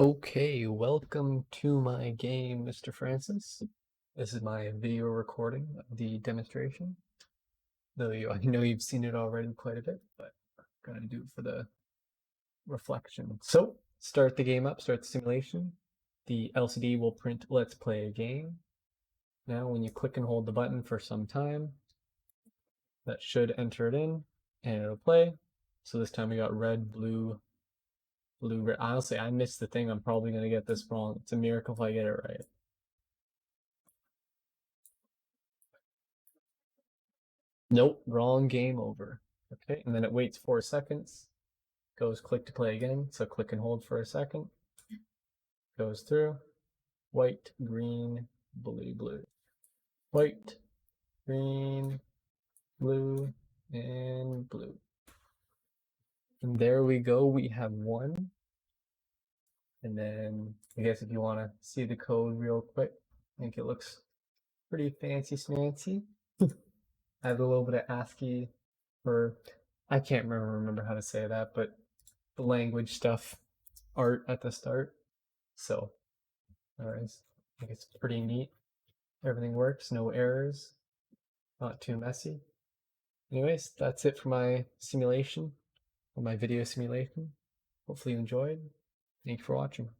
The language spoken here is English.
Okay, welcome to my game, Mr. Francis. This is my video recording of the demonstration. Though I know you've seen it already quite a bit, but I'm gonna do it for the reflection. So, start the game up, start the simulation. The LCD will print "Let's play a game." Now, when you click and hold the button for some time, that should enter it in, and it'll play. So this time we got red, blue, red. Honestly, I missed the thing. I'm probably gonna get this wrong. It's a miracle if I get it right. Nope, wrong, game over. Okay, and then it waits 4 seconds, goes click to play again, so click and hold for a second, goes through, white, green, blue, blue, white, green, blue, and blue. And there we go, we have one. And then I guess if you want to see the code real quick, I think it looks pretty fancy smancy. I have a little bit of ASCII for, I can't remember how to say that, but the language stuff, art at the start. So, alright, I think it's pretty neat. Everything works, no errors, not too messy. Anyways, that's it for my simulation, or my video simulation. Hopefully you enjoyed. Thank you for watching.